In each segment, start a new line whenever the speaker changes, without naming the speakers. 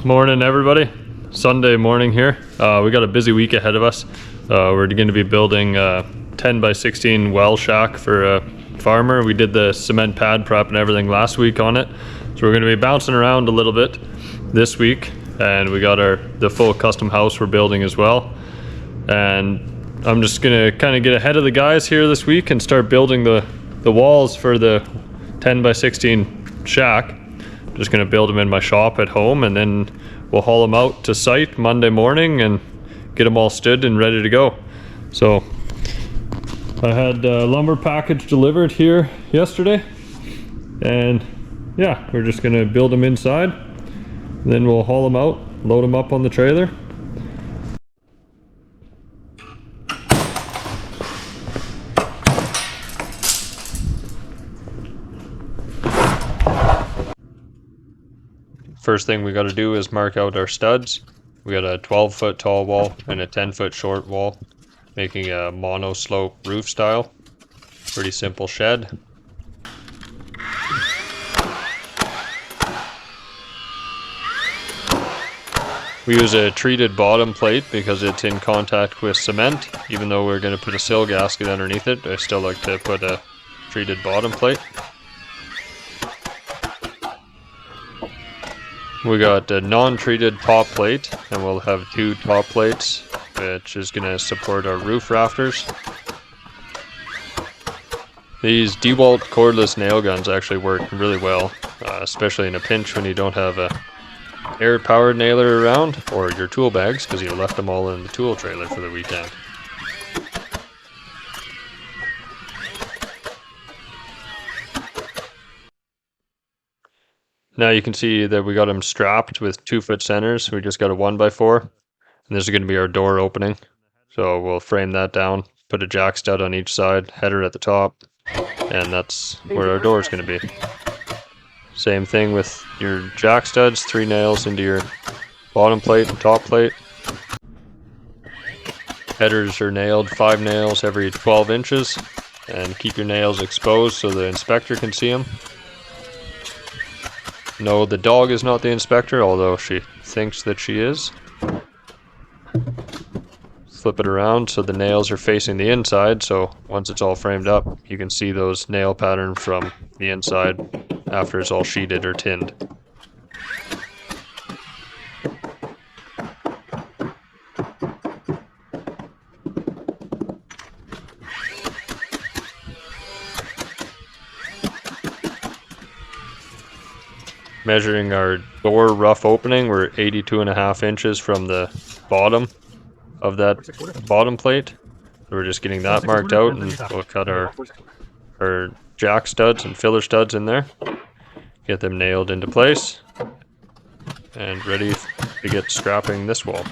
Morning everybody. Sunday morning here. We got a busy week ahead of us. We're going to be building a 10 by 16 well shack for a farmer. We did the cement pad prep and everything last week on it. So we're going to be bouncing around a little bit this week, and we got the full custom house we're building as well. And I'm just going to kind of get ahead of the guys here this week and start building the walls for the 10 by 16 shack. Just going to build them in my shop at home, and then we'll haul them out to site Monday morning and get them all stood and ready to go. So I had a lumber package delivered here yesterday, and yeah, we're just going to build them inside, and then we'll haul them out, load them up on the trailer. First thing we got to do is mark out our studs. We got a 12-foot tall wall and a 10-foot short wall, making a mono slope roof style. Pretty simple shed. We use a treated bottom plate because it's in contact with cement. Even though we're going to put a sill gasket underneath it, I still like to put a treated bottom plate. We got a non-treated top plate, and we'll have 2 top plates, which is going to support our roof rafters. These DeWalt cordless nail guns actually work really well, especially in a pinch when you don't have a air-powered nailer around, or your tool bags, because you left them all in the tool trailer for the weekend. Now you can see that we got them strapped with 2-foot centers. We just got a 1x4, and this is going to be our door opening. So we'll frame that down, put a jack stud on each side, header at the top, and that's where our door is going to be. Same thing with your jack studs, 3 nails into your bottom plate and top plate. Headers are nailed 5 nails every 12 inches, and keep your nails exposed so the inspector can see them. No, the dog is not the inspector, although she thinks that she is. Flip it around so the nails are facing the inside, so once it's all framed up, you can see those nail patterns from the inside after it's all sheeted or tinned. Measuring our door rough opening, we're 82.5 inches from the bottom of that bottom plate. So we're just getting that marked out, and we'll cut our jack studs and filler studs in there. Get them nailed into place and ready to get strapping this wall.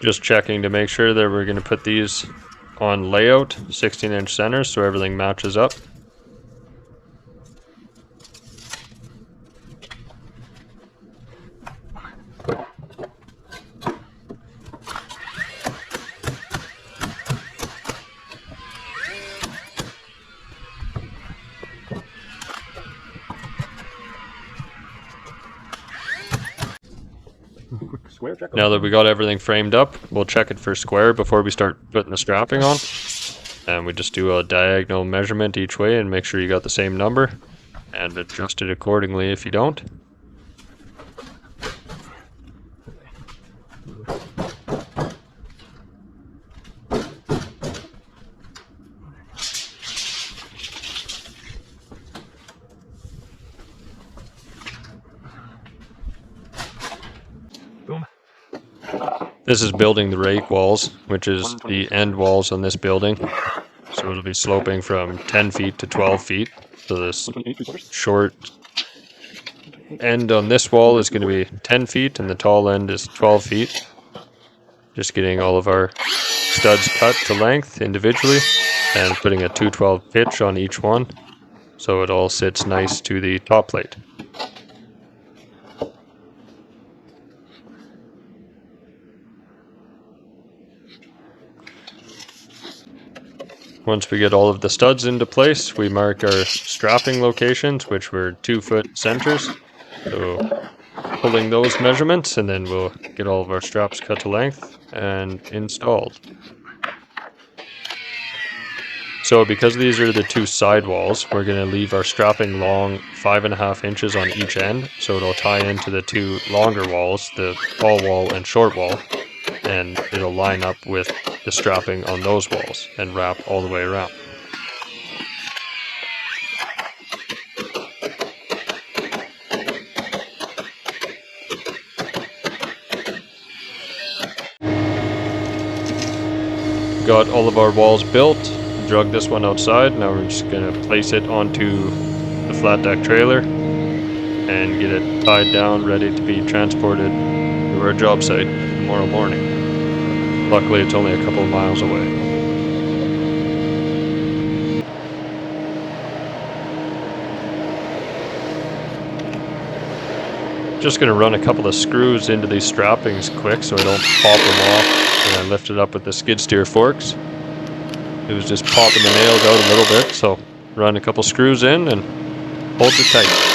Just checking to make sure that we're going to put these on layout, 16-inch centers, so everything matches up. Now that we got everything framed up, we'll check it for square before we start putting the strapping on. And we just do a diagonal measurement each way and make sure you got the same number, and adjust it accordingly if you don't.
Boom.
This is building the rake walls, which is the end walls on this building. So it'll be sloping from 10 feet to 12 feet. So this short end on this wall is going to be 10 feet and the tall end is 12 feet. Just getting all of our studs cut to length individually and putting a 212 pitch on each one so it all sits nice to the top plate. Once we get all of the studs into place, we mark our strapping locations, which were 2-foot centers. So pulling those measurements, and then we'll get all of our straps cut to length and installed. So because these are the two side walls, we're going to leave our strapping long 5.5 inches on each end, so it'll tie into the two longer walls, the tall wall and short wall, and it'll line up with the strapping on those walls and wrap all the way around. Got all of our walls built, drug this one outside. Now we're just going to place it onto the flat deck trailer and get it tied down, ready to be transported to our job site tomorrow morning. Luckily, it's only a couple of miles away. Just going to run a couple of screws into these strappings quick so I don't pop them off when I lift it up with the skid steer forks. It was just popping the nails out a little bit, so run a couple screws in and hold it tight.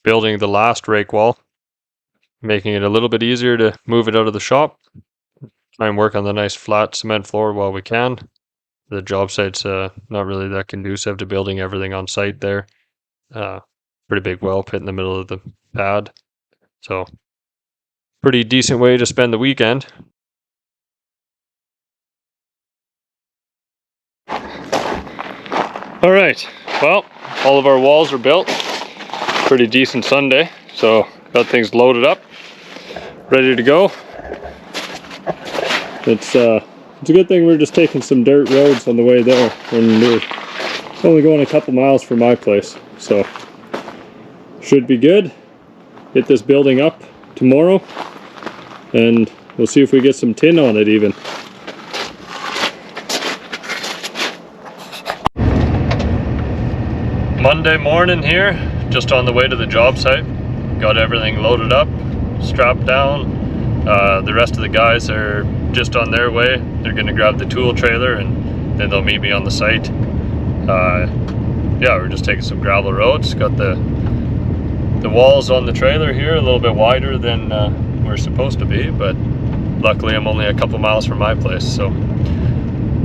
Building the last rake wall, making it a little bit easier to move it out of the shop. Try and work on the nice flat cement floor while we can. The job site's not really that conducive to building everything on site there. Pretty big well pit in the middle of the pad. So pretty decent way to spend the weekend. All right, well, all of our walls are built. Pretty decent Sunday, so got things loaded up, ready to go. It's a good thing we're just taking some dirt roads on the way there, when we're only going a couple miles from my place, so should be good. Get this building up tomorrow, and we'll see if we get some tin on it even. Monday morning here, just on the way to the job site. Got everything loaded up, strapped down. The rest of the guys are just on their way. They're gonna grab the tool trailer and then they'll meet me on the site. Yeah, we're just taking some gravel roads. Got the walls on the trailer here a little bit wider than we're supposed to be, but luckily I'm only a couple miles from my place, so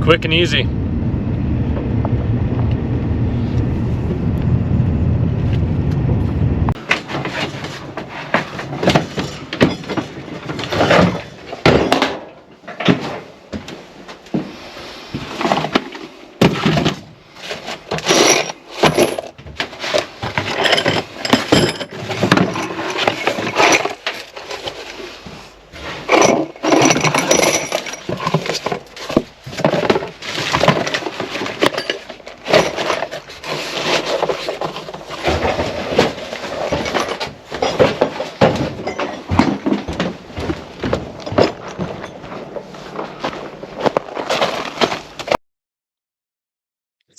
quick and easy.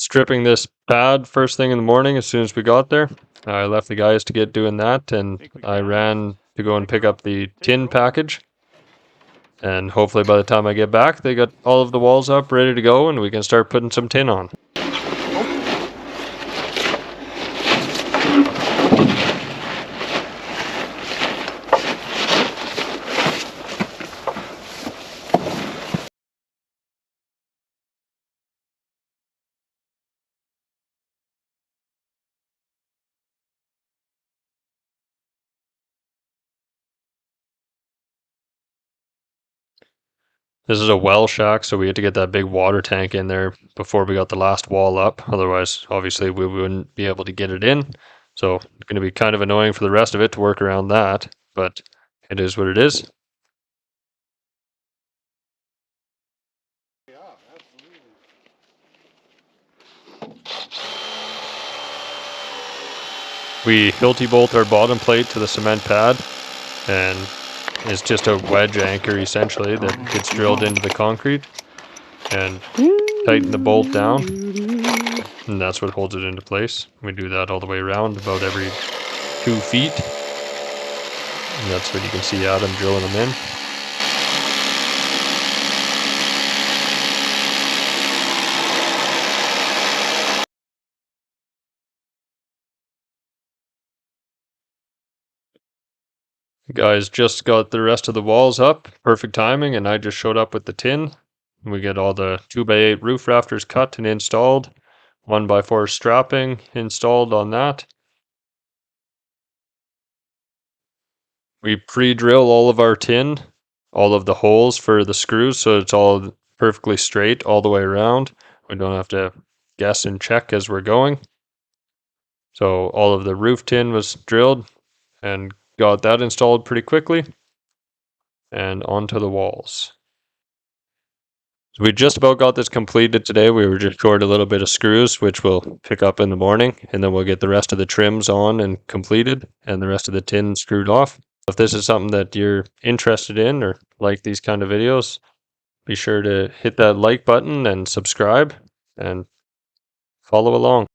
Stripping this pad first thing in the morning as soon as we got there. I left the guys to get doing that, and I ran to go and pick up the tin package. And hopefully by the time I get back, they got all of the walls up, ready to go, and we can start putting some tin on. This is a well shack, so we had to get that big water tank in there before we got the last wall up. Otherwise, obviously, we wouldn't be able to get it in. So it's going to be kind of annoying for the rest of it to work around that, but it is what it is. We Hilti bolt our bottom plate to the cement pad, and it's just a wedge anchor essentially that gets drilled into the concrete, and tighten the bolt down, and that's what holds it into place. We do that all the way around about every 2 feet, and that's what you can see Adam drilling them in. Guys just got the rest of the walls up, perfect timing, and I just showed up with the tin. We get all the 2x8 roof rafters cut and installed, 1x4 strapping installed on that. We pre-drill all of our tin, all of the holes for the screws, so it's all perfectly straight all the way around. We don't have to guess and check as we're going. So all of the roof tin was drilled and got that installed pretty quickly, and onto the walls. So we just about got this completed today. We were just short a little bit of screws, which we'll pick up in the morning, and then we'll get the rest of the trims on and completed, and the rest of the tin screwed off. If this is something that you're interested in or like these kind of videos, be sure to hit that like button and subscribe and follow along.